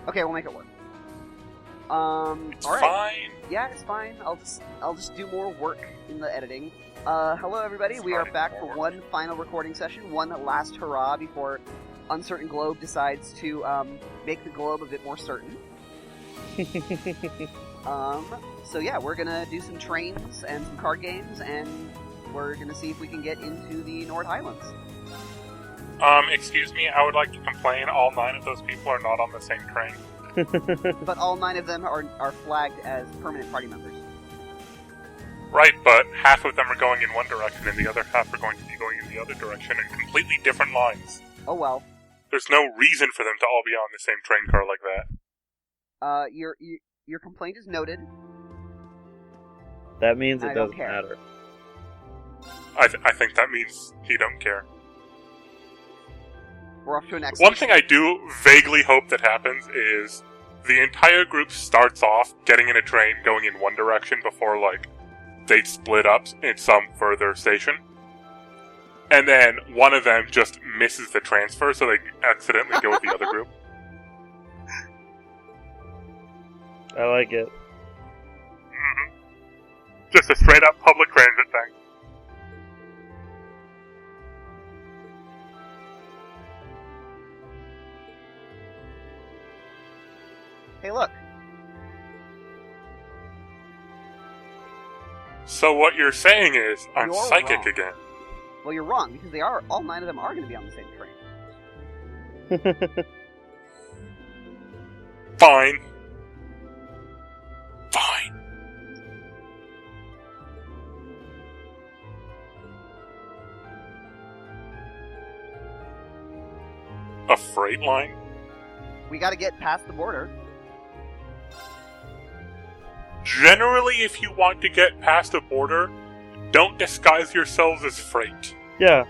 Okay, we'll make it work. It's all right. fine. Yeah, it's fine. I'll just do more work in the editing. Hello everybody. We are back for one final recording session, one last hurrah before Uncertain Globe decides to make the globe a bit more certain. So yeah, we're gonna do some trains and some card games, and we're gonna see if we can get into the Nord Highlands. Excuse me, I would like to complain. All 9 of those people are not on the same train. But all 9 of them are flagged as permanent party members. Right, but half of them are going in one direction, and the other half are going to be going in the other direction in completely different lines. Oh well. There's no reason for them to all be on the same train car like that. Your complaint is noted. That means I it don't doesn't care. matter. I think that means he don't care. We're off to an exit. One thing I do vaguely hope that happens is the entire group starts off getting in a train going in one direction before, like, they split up in some further station. And then one of them just misses the transfer, so they accidentally go with the other group. I like it. Mm-hmm. Just a straight up public transit thing. Hey, look. So what you're saying is, I'm You're psychic wrong. again. Well, you're wrong, because all 9 of them are going to be on the same train. Fine. Fine. A freight line? We got to get past the border. Generally, if you want to get past a border, don't disguise yourselves as freight. Yeah.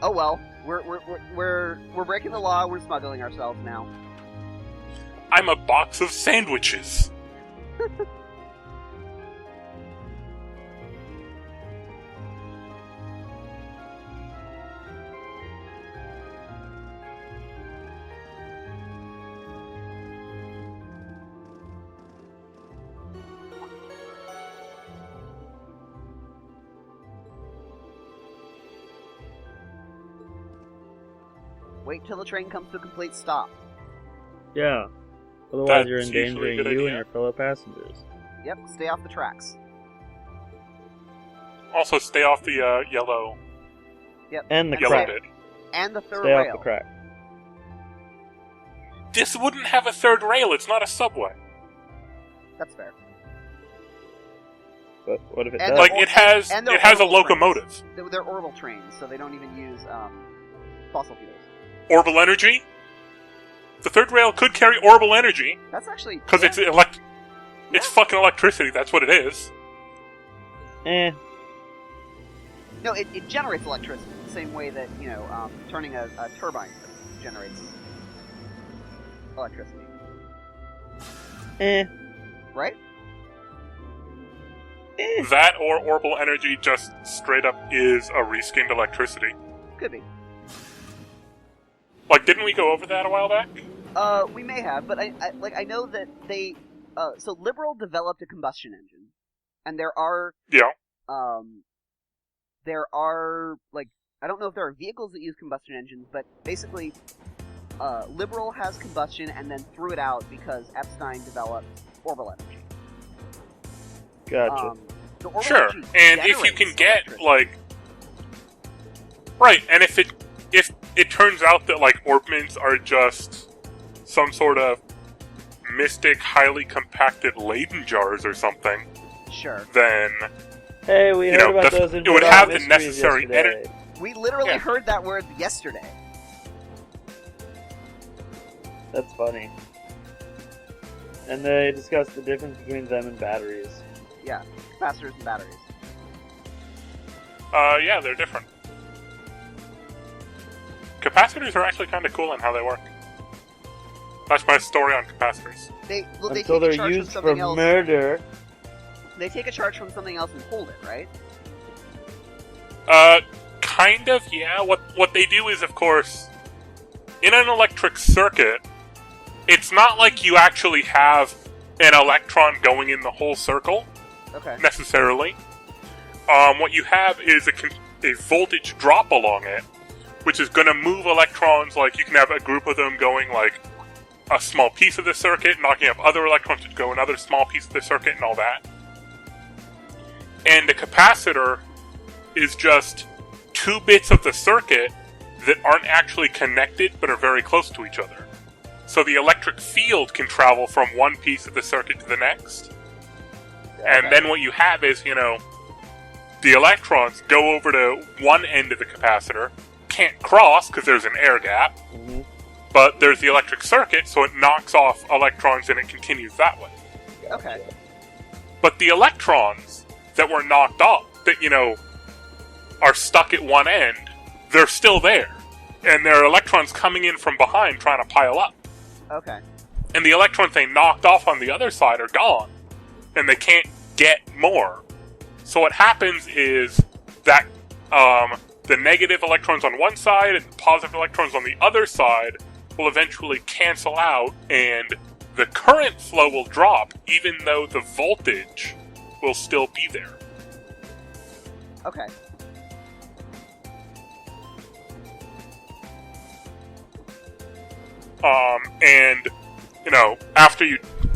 Oh well, we're breaking the law. We're smuggling ourselves now. I'm a box of sandwiches. Wait till the train comes to a complete stop. Yeah. Otherwise, That's you're usually a endangering good you idea. and your fellow passengers. Yep, stay off the tracks. Also, stay off the yellow Yep. And the yellow crack. bit. And the third Stay rail. off the crack. This wouldn't have a third rail. It's not a subway. That's fair. But what if it And does? Like it has and they're a orbital locomotive. trains. They're orbital trains, so they don't even use fossil fuels. Orbital energy. The third rail could carry orbital energy That's actually because it's It's fucking electricity. That's what it is. Eh. No, it generates electricity the same way that turning a turbine generates electricity, Eh. right? Eh. That or orbital energy just straight up is a reskinned electricity. Could be. Like, didn't we go over that a while back? We may have, but I know that they so Liberal developed a combustion engine, and there are like I don't know if there are vehicles that use combustion engines, but basically Liberal has combustion and then threw it out because Epstein developed orbital energy. Gotcha. The orbital Sure. energy And if you generates can get electricity. like, right, and if it turns out that like orbments are just some sort of mystic, highly compacted Leyden jars or something, Sure. then Hey, we heard about those it would have the necessary yesterday. We literally Yeah. heard that word yesterday. That's funny. And they discussed the difference between them and batteries. Yeah, capacitors and batteries. Yeah, they're different. Capacitors are actually kind of cool in how they work. That's my story on capacitors. They Until take a they're charge used from for something else. murder. They take a charge from something else and hold it, right? Kind of, yeah. What they do is, of course, in an electric circuit, it's not like you actually have an electron going in the whole circle, Okay. necessarily. What you have is a voltage drop along it, which is going to move electrons. Like, you can have a group of them going, like, a small piece of the circuit, knocking up other electrons to go another small piece of the circuit and all that. And the capacitor is just 2 bits of the circuit that aren't actually connected but are very close to each other. So the electric field can travel from one piece of the circuit to the next. And then what you have is, the electrons go over to one end of the capacitor, can't cross because there's an air gap, Mm-hmm. but there's the electric circuit, so it knocks off electrons and it continues that way. Okay. But the electrons that were knocked off, that, are stuck at one end, they're still there. And there are electrons coming in from behind trying to pile up. Okay. And the electrons they knocked off on the other side are gone. And they can't get more. So what happens is that the negative electrons on one side and the positive electrons on the other side will eventually cancel out, and the current flow will drop, even though the voltage will still be there. Okay. And,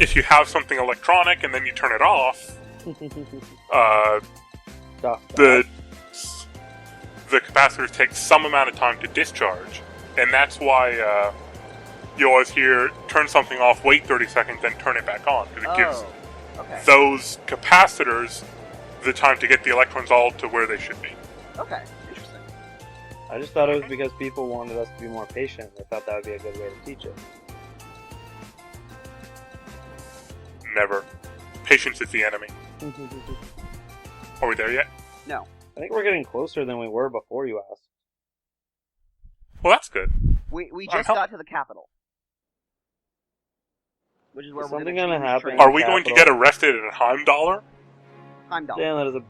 if you have something electronic and then you turn it off, the capacitors take some amount of time to discharge, and that's why you always hear turn something off, wait 30 seconds, then turn it back on, because it gives those capacitors the time to get the electrons all to where they should be. Okay. Interesting. I just thought it was because people wanted us to be more patient. They thought that would be a good way to teach it. Never. Patience is the enemy. Are we there yet? No. I think we're getting closer than we were before you asked. Well, that's good. We just got to the capital. Which is where Is we're something going to gonna happen? Are we going to get arrested at Heimdall? Heimdall. Damn, that is a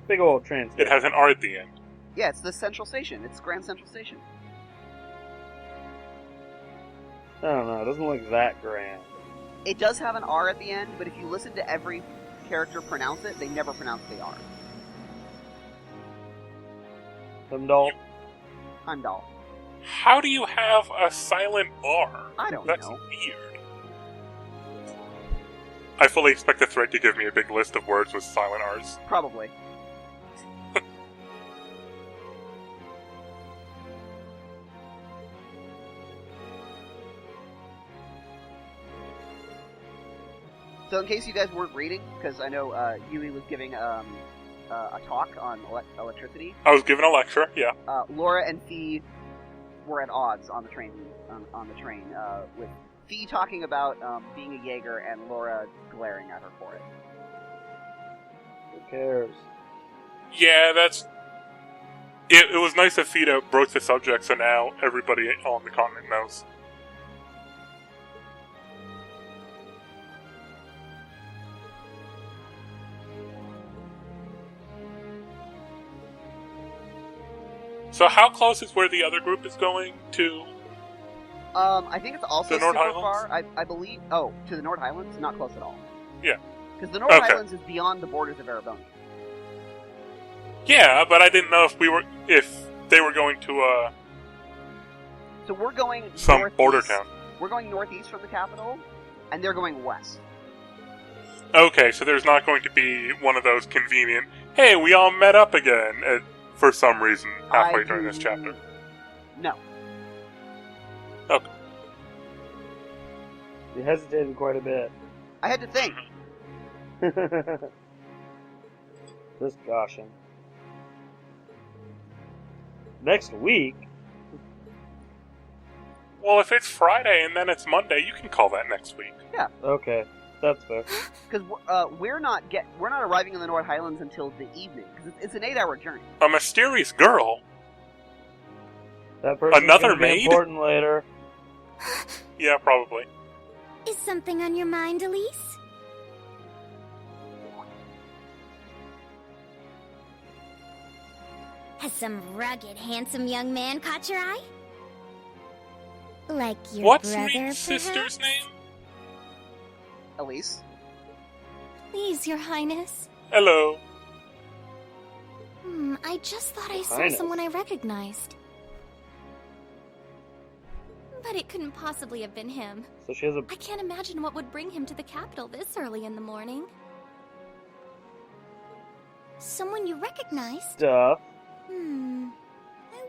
big old train It has an R at the end. Yeah, it's the Central Station. It's Grand Central Station. I don't know, it doesn't look that grand. It does have an R at the end, but if you listen to every character pronounce it, they never pronounce the R. Heimdall? Heimdall. How do you have a silent R? I don't That's know. weird. I fully expect the thread to give me a big list of words with silent R's. Probably. So in case you guys weren't reading, because I know Yui was giving a talk on electricity, I was given a lecture, yeah. Laura and Fee were at odds on the train. With Fee talking about being a Jaeger and Laura glaring at her for it. Who cares? Yeah, that's... It was nice that Fida broke the subject, so now everybody on the continent knows. So how close is where the other group is going to? I think it's also The Nord super Highlands? far. I believe... Oh, to the Nord Highlands? Not close at all. Yeah. Because the Nord Okay. Highlands is beyond the borders of Ereboni. Yeah, but I didn't know if they were going to So we're going some northeast. border town. We're going northeast from the capital, and they're going west. Okay, so there's not going to be one of those convenient, hey, we all met up again, for some reason, halfway during this chapter. No. Okay. You hesitated quite a bit. I had to think. This caution. Next week? Well, if it's Friday and then it's Monday, you can call that next week. Okay, that's fair. Because we're not arriving in the North Highlands until the evening. Because it's an 8-hour journey. A mysterious girl? That person's Another gonna be maid? important later. Yeah, probably. Is something on your mind, Elise? Has some rugged, handsome young man caught your eye? Like your What's brother, Reed's sister's perhaps? name? Elise. Please, Your Highness. Hello. I just thought I saw Highness. someone I recognized. But it couldn't possibly have been him. So she has a I can't imagine what would bring him to the capital this early in the morning. Someone you recognize? stuff. I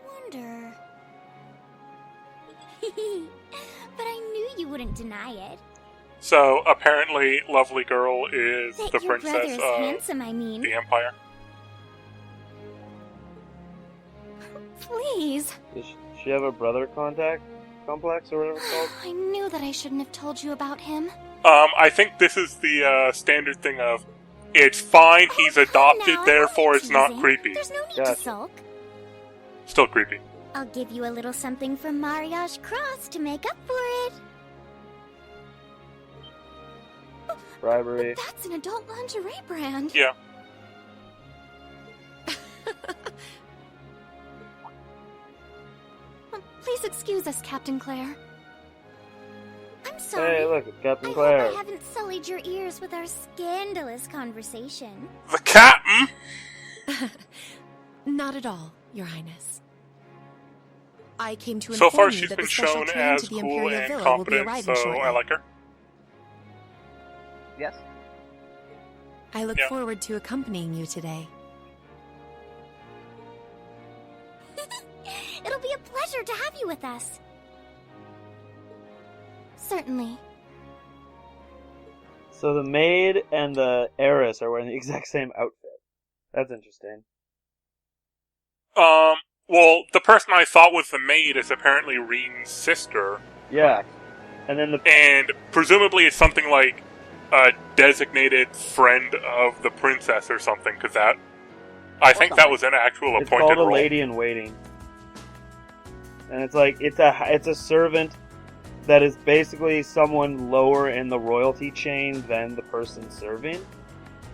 wonder. But I knew you wouldn't deny it. So, apparently, Lovely Girl is That the your brother princess is of handsome, I mean. the Empire. Please. Does she have a brother complex or whatever it's called? I knew that I shouldn't have told you about him. I think this is the standard thing of, it's fine, he's Oh, come adopted, now, therefore I'm it's not teasing. creepy. There's no need Gotcha. to sulk. Still creepy. I'll give you a little something from Mariage Cross to make up for it. Bribery. That's an adult lingerie brand. Yeah. Please excuse us, Captain Claire. I'm sorry. Hey, look, it's Captain I Claire. hope I haven't sullied your ears with our scandalous conversation. The captain? Not at all, Your Highness. I came to So inform far you she's that been the special shown train as to the cool Imperial and Villa will be competent, arriving so shortly. I like her. Yes. I look Yeah. forward to accompanying you today. It'll be a pleasure to have you with us. Certainly. So the maid and the heiress are wearing the exact same outfit. That's interesting. Well, the person I thought was the maid is apparently Reen's sister, Yeah. And then the and presumably it's something like a designated friend of the princess or something, because I think that was an actual it's appointed called a role. lady in waiting. And it's like it's a servant that is basically someone lower in the royalty chain than the person serving.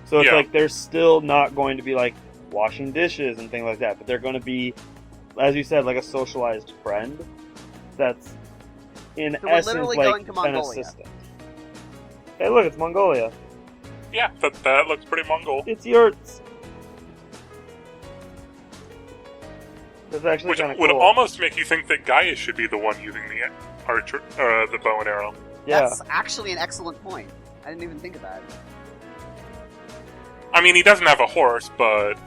So it's Yeah. like they're still not going to be like washing dishes and things like that, but they're going to be, as you said, like a socialized friend that's in So we're essence literally like going to an Mongolia. assistant. Hey, look, it's Mongolia. Yeah, that looks pretty Mongol. It's yurts. That's actually Which kind of would cool. almost make you think that Gaius should be the one using the archer, the bow and arrow. Yeah. That's actually an excellent point. I didn't even think of that. I mean, he doesn't have a horse, but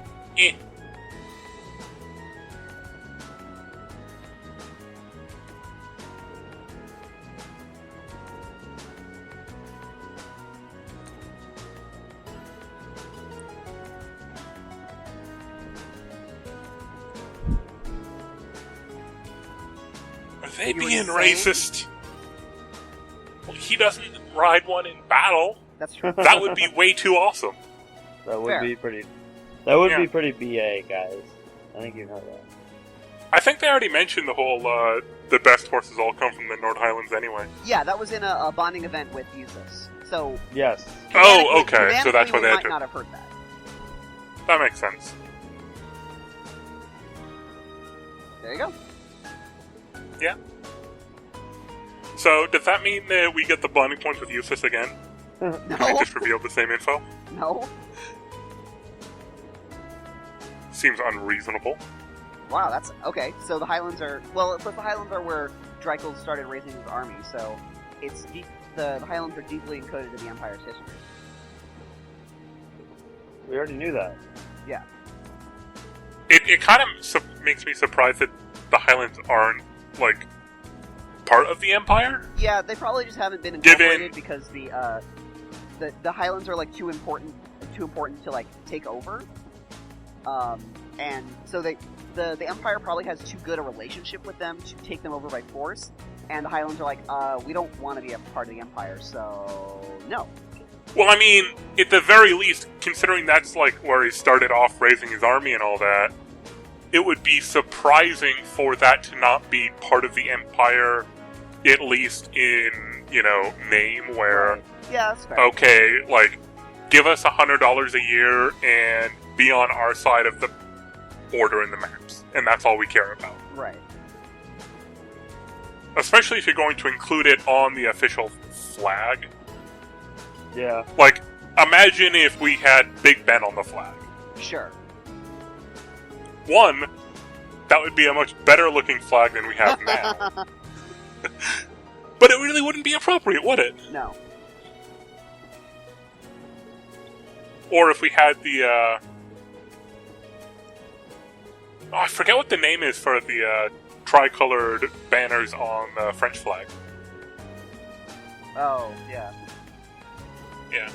Are they You were being saying? racist? Well, he doesn't ride one in battle. That's true. That would be way too awesome. That would Fair. be pretty. That would Yeah. be pretty BA, guys. I think you know that. I think they already mentioned the whole, the best horses all come from the North Highlands anyway. Yeah, that was in a bonding event with Usus. So. Yes. Oh, canonically- okay, so that's canonically why we they had might to... not have heard that. That makes sense. There you go. Yeah. So, does that mean that we get the bonding points with Eustace again? No. They just revealed the same info? No. Seems unreasonable. Wow, that's okay. So the Highlands are but the Highlands are where Dreikel started raising his army. So it's deep. The Highlands are deeply encoded in the Empire's history. We already knew that. Yeah. It kind of makes me surprised that the Highlands aren't, like, part of the Empire? Yeah, they probably just haven't been Given- incorporated because the Highlands are like too important to like take over. And so the Empire probably has too good a relationship with them to take them over by force. And the Highlands are like, we don't want to be a part of the Empire, so no. Well, I mean, at the very least, considering that's, like, where he started off raising his army and all that, it would be surprising for that to not be part of the Empire, at least in, name, where, Right. Yeah, that's fair. okay, like, give us $100 a year and be on our side of the border in the maps. And that's all we care about. Right. Especially if you're going to include it on the official flag. Yeah. Like, imagine if we had Big Ben on the flag. Sure. One, that would be a much better looking flag than we have now. But it really wouldn't be appropriate, would it? No. Or if we had the, I forget what the name is for the, tricolored banners on the French flag. Oh, yeah. Yeah.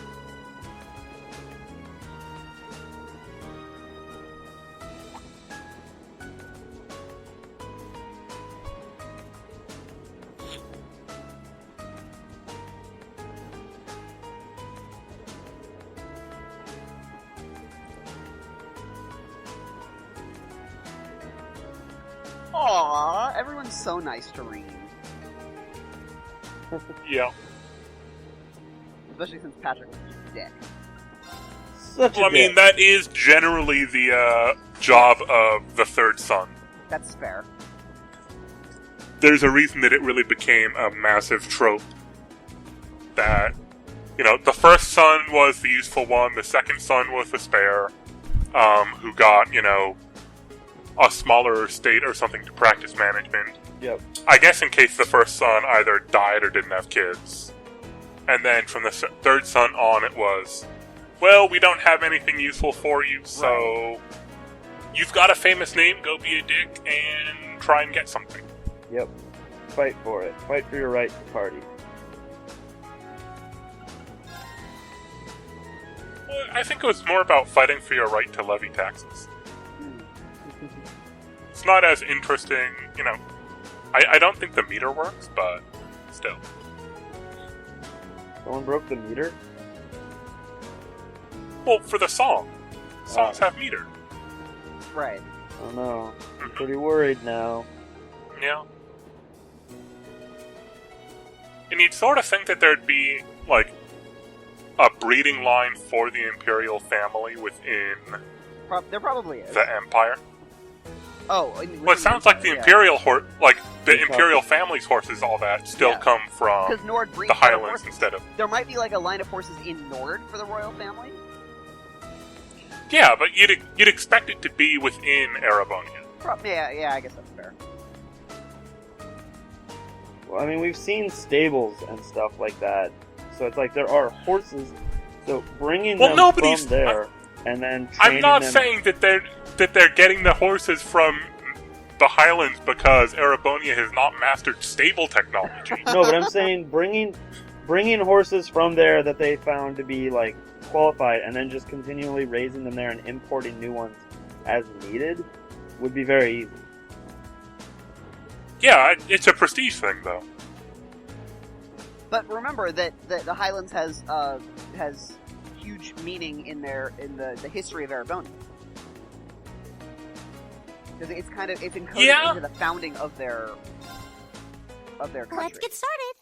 Aww, everyone's so nice to Rean. Yeah. Especially since Patrick was just a dick. Such Well, a I mean, dick. that is generally the, job of the third son. That's fair. There's a reason that it really became a massive trope. That, you know, the first son was the useful one, the second son was the spare, who got, you know, a smaller estate or something to practice management. Yep. I guess in case the first son either died or didn't have kids. And then from the third son on it was, well, we don't have anything useful for you, so you've got a famous name, go be a dick and try and get something. Yep. Fight for it. Fight for your right to party. Well, I think it was more about fighting for your right to levy taxes. It's not as interesting, you know. I don't think the meter works, but still. Someone broke the meter? Well, for the song. Songs have meter. Right. Oh no. I'm pretty worried now. Yeah. And you'd sort of think that there'd be, like, a breeding line for the Imperial family within There probably is. the Empire. Oh, Well, it sounds like the Imperial Imperial family's horses, all that, still Yeah. come from Because Nord breeds the their Highlands horses. instead of... There might be like a line of horses in Nord for the royal family. Yeah, but you'd expect it to be within Erebonian. Yeah, I guess that's fair. Well, I mean, we've seen stables and stuff like that. So it's like there are horses. So bringing them nobody's- from there and then I'm training not them... saying that they're getting the horses from the Highlands because Erebonia has not mastered stable technology. No, but I'm saying bringing horses from there that they found to be like qualified, and then just continually raising them there and importing new ones as needed would be very easy. Yeah, it's a prestige thing, though. But remember that the Highlands has huge meaning in the history of Ereboni. Because it's encoded into the founding of their country. Let's get started.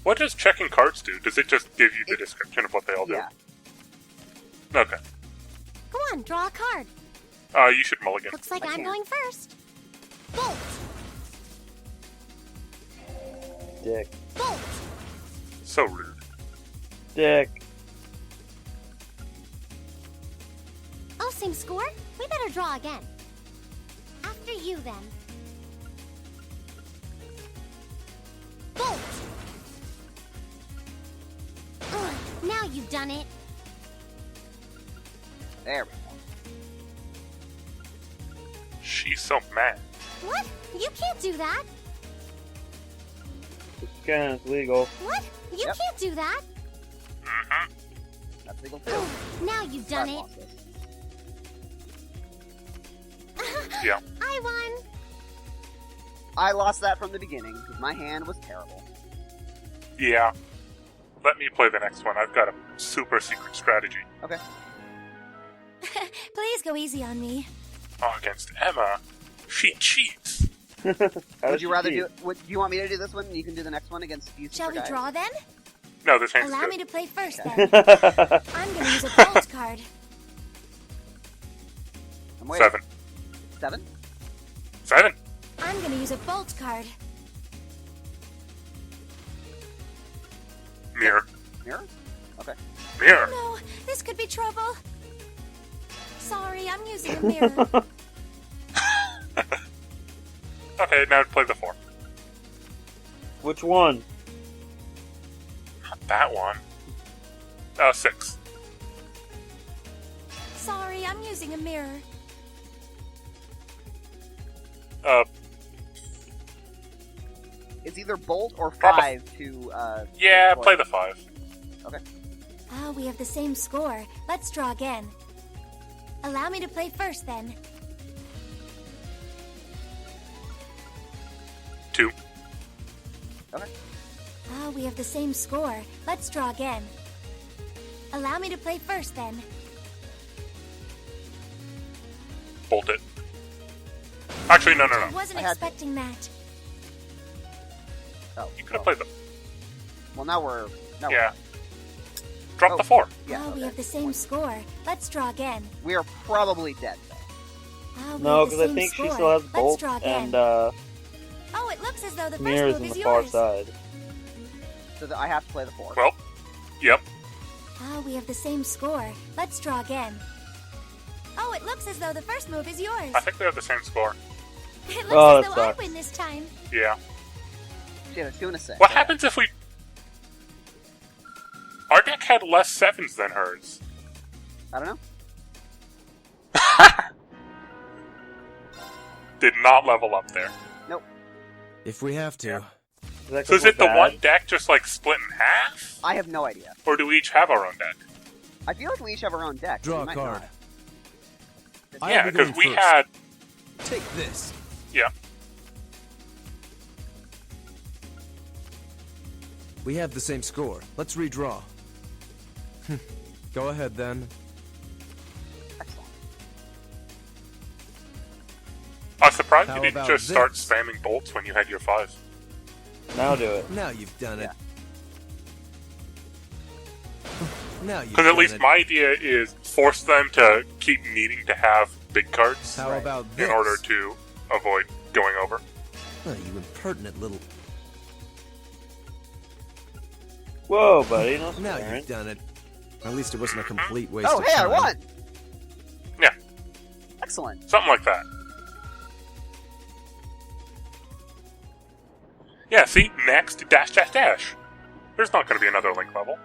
What does checking cards do? Does it just give you the description of what they all do? Yeah. Okay. Come on, draw a card. You should mulligan. Looks like I I'm can't. going first. Bolt. Dick. Bolt. So rude. Dick. Oh, same score? We better draw again. After you, then. Bolt. Ugh, now you've done it. There we go. She's so mad. What? You can't do that. It's kind of legal. What? You Yep. can't do that. Mm-hmm. That's legal too. Oh, now you've done Sorry, it. bosses. Yeah. I won. I lost that from the beginning because my hand was terrible. Yeah. Let me play the next one. I've got a super secret strategy. Okay. Please go easy on me. Oh, against Emma. She cheats. How Would does you she rather cheat? do you want me to do this one? You can do the next one against these Shall two we guys. draw then? No, this hand's Allow good. me to play first then. I'm gonna use a bolt card. I'm waiting. 7. 7? 7. I'm gonna use a bolt card. Mirror. Mirror? Okay. Mirror. No, this could be trouble. Sorry, I'm using a mirror. Okay, now play the 4. Which one? Not that one. 6. Sorry, I'm using a mirror. It's either Bolt or Probably. 5 to, Yeah, deploy. play the 5. Ah, we have the same score. Let's draw again. Allow me to play first, then. 2. Ah, we have the same score. Let's draw again. Allow me to play first, then. Bolt it. Actually, no. I wasn't I had- expecting that. Oh, You could have played the... Well, now we're... Yeah. Drop Oh. the 4. Yeah, Ah, we okay. have the same score. Let's draw again. We are probably dead, though. Ah, we No, have the because I same think score. she still has Let's Bolt draw again. and Oh, it looks as though the first mirrors move on is the far yours. side. So I have to play the 4. Well, yep. Ah, we have the same score. Let's draw again. Oh, it looks as though the first move is yours. I think they have the same score. It looks Oh, as that though I sucks. win this time. Yeah. Shit, it's 2 and a 6. What happens if we... Our deck had less 7s than hers. I don't know. Did not level up there. If we have to. Yeah. Is that So is 'cause it the we're bad? one deck just like split in half? I have no idea. Or do we each have our own deck? I feel like we each have our own deck. but Draw we a might card. not. I'll Yeah, be because going we first. had... Take this. Yeah. We have the same score. Let's redraw. Go ahead then. Excellent. I was surprised How you didn't about just start this? spamming bolts when you had your 5. Now do it. Now you've done it. Now you've Because at done least it. my idea is force them to keep needing to have big cards How Right. about this? in order to avoid going over. Oh, you impertinent little... Whoa, buddy. No Now swearing. you've done it. At least it wasn't a complete waste Oh, of hey, I time. won! Yeah, Excellent. something like that. Yeah, see? Next, dash, dash, dash. There's not going to be another link level.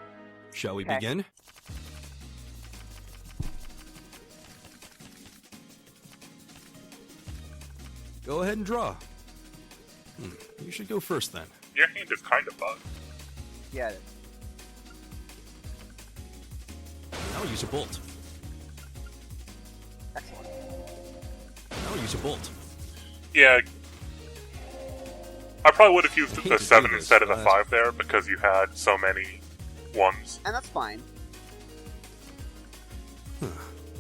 Shall we Okay. begin? Go ahead and draw. You should go first then. Your hand is kind of bugged. Yeah, it is. Now use a bolt. Excellent. Now use a bolt. Yeah. I probably would have used I hate the to 7 do this, instead of the but- 5 there because you had so many 1s. And that's fine.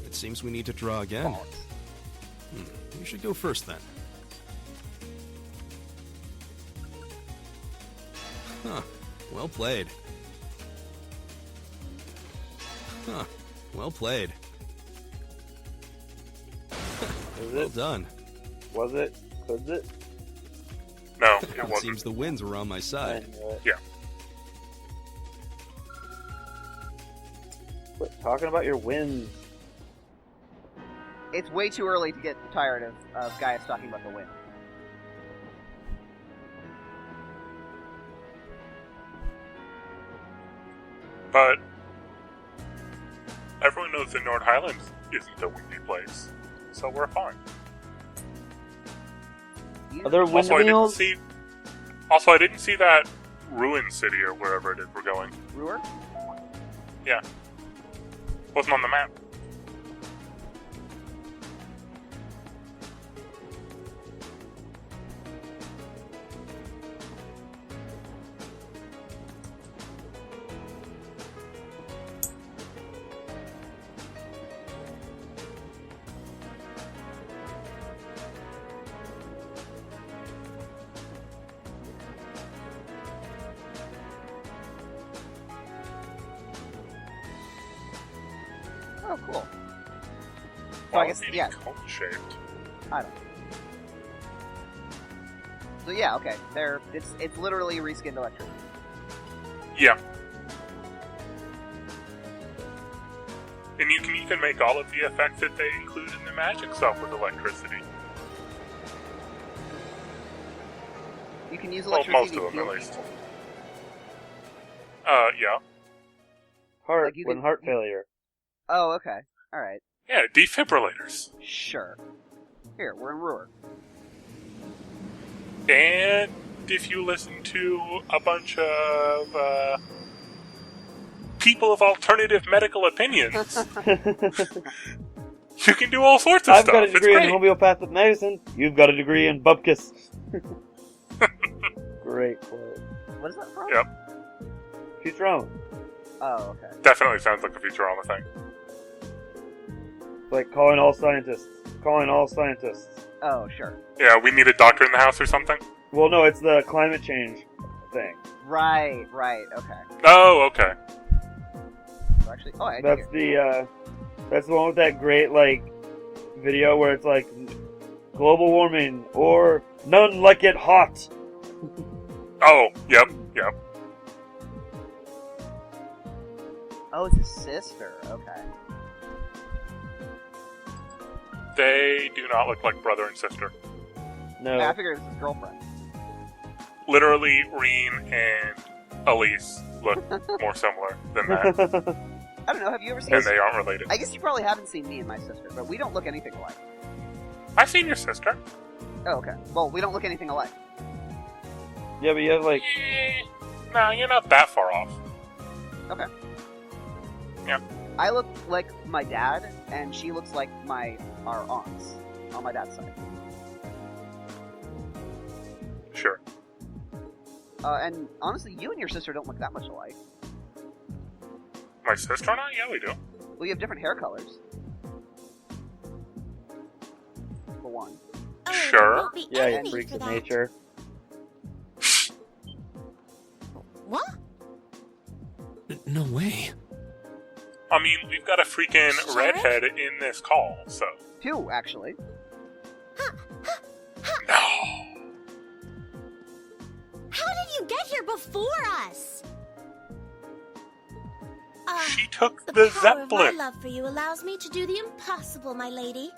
It seems we need to draw again. Bollocks. You should go first then. Huh. Well played. Huh. Well played. Is Well it? done. Was it? Could it? No, it It wasn't. seems the winds were on my I side. knew it. Yeah. Quit talking about your wins. It's way too early to get tired of Gaius talking about the win. But everyone knows that Nord Highlands isn't a windy place, so we're fine. Are there Also, I didn't windmills? see. Also, I didn't see that ruin city or wherever it is we're going. Brewer? Yeah, wasn't on the map. Oh, cool. So Why I guess, was it yeah, cone-shaped? I don't know. So yeah, okay. It's literally reskinned electricity. Yeah, And you can even make all of the effects that they include in the magic stuff with electricity. You can use Well, electricity most of to them, heal at least. people. Yeah. Heart, Like, you when could- heart failure. Oh, okay. Alright. Yeah, defibrillators. Sure. Here, we're in Ruhr. And if you listen to a bunch of, people of alternative medical opinions, you can do all sorts of I've stuff. got a It's degree in great. homeopathic medicine. You've got a degree in bupkis. Great quote. What is that from? Yep. Futurama. Oh, okay. Definitely sounds like a Futurama thing. Like calling all scientists. Calling all scientists. Oh, sure. Yeah, we need a doctor in the house or something? Well, no, it's the climate change thing. Right, okay. Oh, okay. So actually, oh, I That's that's the one with that great, like, video where it's like, global warming, or none like it hot. Oh, yep. Oh, it's his sister. Okay. They do not look like brother and sister. No. Yeah, I figured it was his girlfriend. Literally, Reen and Elise look more similar than that, I don't know, have you ever seen... and they aren't related. I guess you probably haven't seen me and my sister, but we don't look anything alike. I've seen your sister. Oh, okay. Well, we don't look anything alike. Yeah, but you have, like, No, you're not that far off. Okay. Yeah. I look like my dad, and she looks like our aunts on my dad's side. Sure. And honestly, you and your sister don't look that much alike. My sister and I? Yeah, we do. Well, you have different hair colors. For one. Oh, Sure. there won't be yeah, any you need freaks for of that. nature. What? No way. I mean, we've got a freaking Sheriff? redhead in this call, so... Two, actually. No! How did you get here before us? She took The the power of my Zeppelin! love for you allows me to do the impossible, my lady.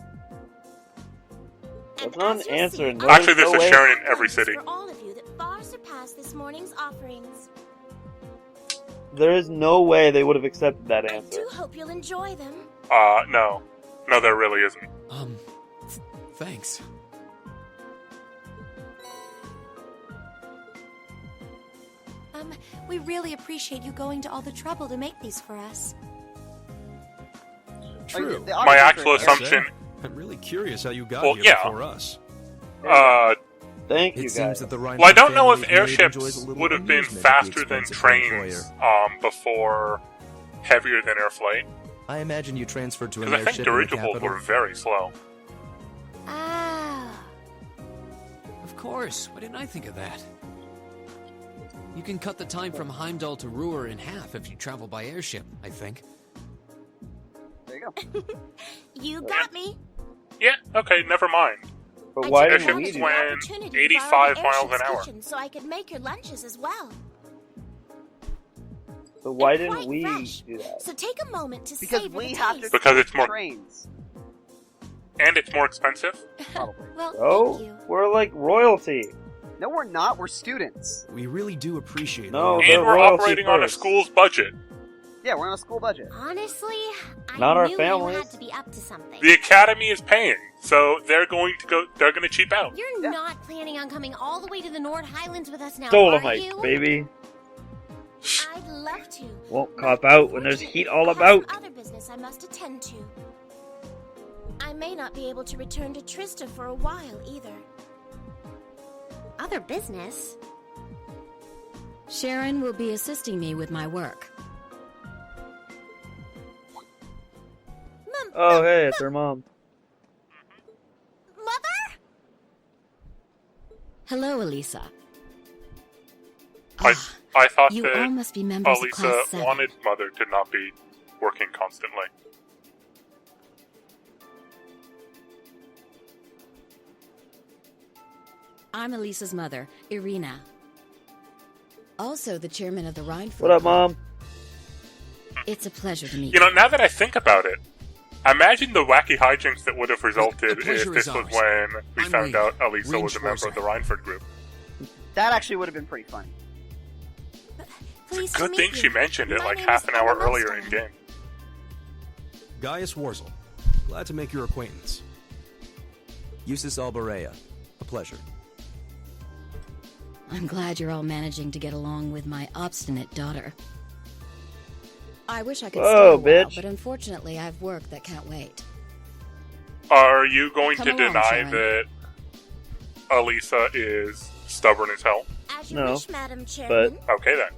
That's And not as an you answer. see, No, I Actually, there's no a way. Sharon in have every plans city. for all of you that far surpass this morning's offerings. There is no way they would have accepted that I answer. do hope you'll enjoy them. No. No, there really isn't. Thanks. We really appreciate you going to all the trouble to make these for us. True. The My audience actual are- assumption... I'm really curious how you got Well, here yeah. before us. Thank you, It guys. seems that the Reinhardt Well, I don't know if family really airships enjoys a little would have been amusement at the faster than expense of their trains employer. before heavier than air flight. I imagine you transferred to an Because I think airship in the dirigibles capital. were very slow. Ah. Of course. Why didn't I think of that? You can cut the time from Heimdall to Ruhr in half if you travel by airship, I think. There you go. You got me. Yeah, okay, never mind. But I why took didn't Airships we advantage do of the went that? opportunity to 85 borrow the miles an airship's hour. kitchen so I could make your lunches as well. But why They're didn't quite we fresh. do that? So take a moment to Because savor we the have to taste. Because it's more- trains. And it's more expensive. Probably. Well, Oh, thank you. we're like royalty. No, we're not. We're students. We really do appreciate No, all the your- And we're royalty operating on a first. school's budget. Yeah, we're on a school budget. Honestly, I Not our knew you families. had to be up to something. The Academy is paying, so they're going to cheap out. You're Yeah. not planning on coming all the way to the Nord Highlands with us now, are Dolomite, you? baby. I'd love to. Won't but cop out when there's heat all unfortunately, I have about. some other business I must attend to. I may not be able to return to Trista for a while either. Other business? Sharon will be assisting me with my work. Oh, hey, it's her mom. Mother? Hello, Elisa. I thought You all that must be members of Elisa Class 7. wanted Mother to not be working constantly. I'm Elisa's mother, Irina. Also the chairman of the Rhine. What up, Mom? It's a pleasure to meet You know, now that I think about it, imagine the wacky hijinks that would have resulted The if pleasure this is was ours. when we I'm found Reed. out Elisa Reed was a member Schwarzer. of the Reinford group. That actually would have been pretty funny. Pleased to Good meet thing you. she mentioned it My like name half is an hour Emma earlier Milstein. in game. Gaius Warzel. Glad to make your acquaintance. Eustace Alborea. A pleasure. I'm glad you're all managing to get along with my obstinate daughter. I wish I could Whoa, stay a while, bitch. but unfortunately I've work that can't wait. Are you going Come to along, deny Sharon. that Elisa is stubborn as hell? As you No, wish, Madam Chairman. Okay then.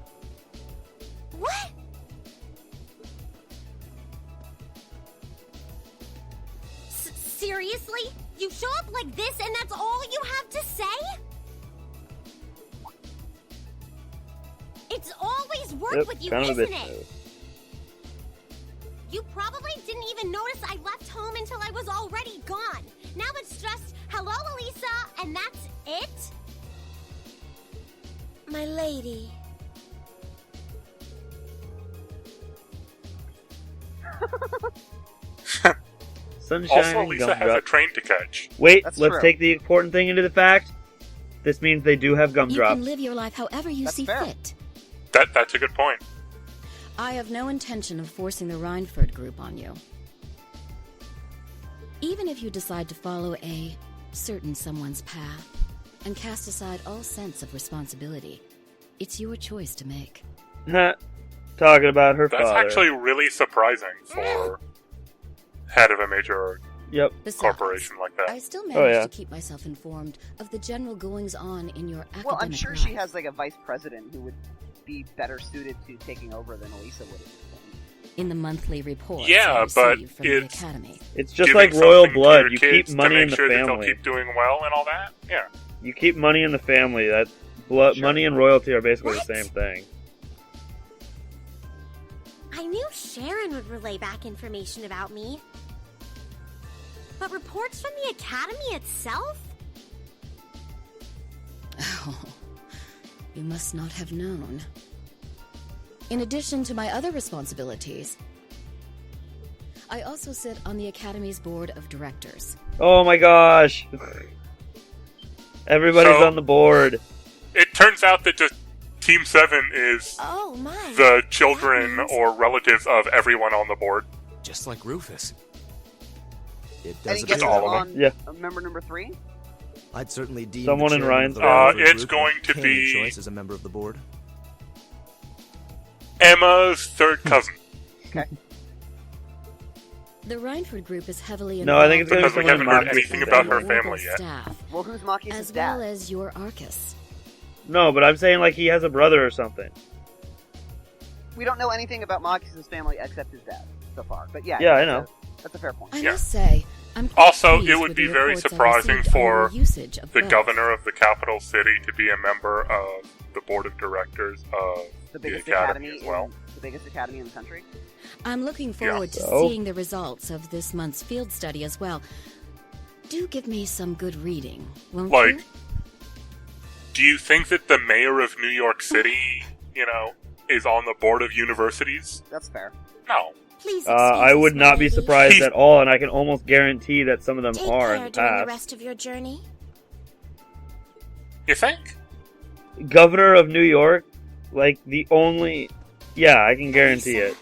What? Seriously? You show up like this and that's all you have to say? It's always work Yep, with you, kind of a isn't bitch it? move. You probably didn't even notice I left home until I was already gone. Now it's just, hello, Elisa, and that's it? My lady. Sunshine Also, and Elisa has a gumdrop. train to catch. Wait, That's let's true. take the important thing into the fact. This means they do have You gumdrops. can live your life however you That's see fair. fit. That's a good point. I have no intention of forcing the Reinford group on you. Even if you decide to follow a certain someone's path and cast aside all sense of responsibility, it's your choice to make. Talking about her That's father. actually really surprising for head of a major Yep. Besides, corporation like I that. still manage yeah. to keep myself informed of the general goings-on in your academic Well, I'm sure life. she has like a vice president who would be better suited to taking over than Elisa would have. in the monthly reports Yeah, I but receive from the it's- academy. It's just Giving like royal something to blood. your You kids keep money to in make the sure that family. they'll keep doing well and all that. Yeah. You keep money in the family. That blood, Sure. money and royalty are basically What? the same thing. I knew Sharon would relay back information about me. But reports from the Academy itself? Oh, you must not have known. In addition to my other responsibilities, I also sit on the Academy's board of directors. Oh my gosh! Everybody's So- on the board. It turns out that just Team 7 is Oh my. the children That means- or relatives of everyone on the board. Just like Rufus. It Any does guesses appear all of on Yeah. member number 3? I'd certainly deem Someone the in chairman Ryan's of the family. Reinford It's group going a to canny be- choice as a member of the board. Emma's third cousin. The Reinford group is heavily No, I think it's gonna be Because we someone in haven't heard Marcus' anything about her family. family yet. Staff, Well, who's Marcus' as dad? well as your Arcus. No, but I'm saying like he has a brother or something. We don't know anything about Marcus' family except his dad so far. But yeah, Yeah, I know. That's a fair point. I Yeah. must say, I'm quite Also, pleased it would with be the very reports I surprising received on your for usage of The both. governor of the capital city to be a member of the board of directors of The the biggest academy academy as well. the biggest academy in the country. I'm looking forward to So? seeing the results of this month's field study as well. Do give me some good reading, won't Like, you? do you think that the mayor of New York City, is on the board of universities? That's fair. No. Please I excuse would us, not my be lady. surprised at all, and I can almost guarantee that some of them Take are in care the during the past. rest of your journey. You think? Governor of New York, like the only. Yeah, I can guarantee it.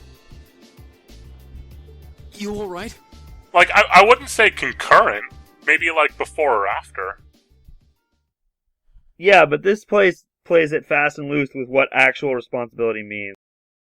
You alright? Like, I wouldn't say concurrent. Maybe, like, before or after. Yeah, but this place plays it fast and loose with what actual responsibility means.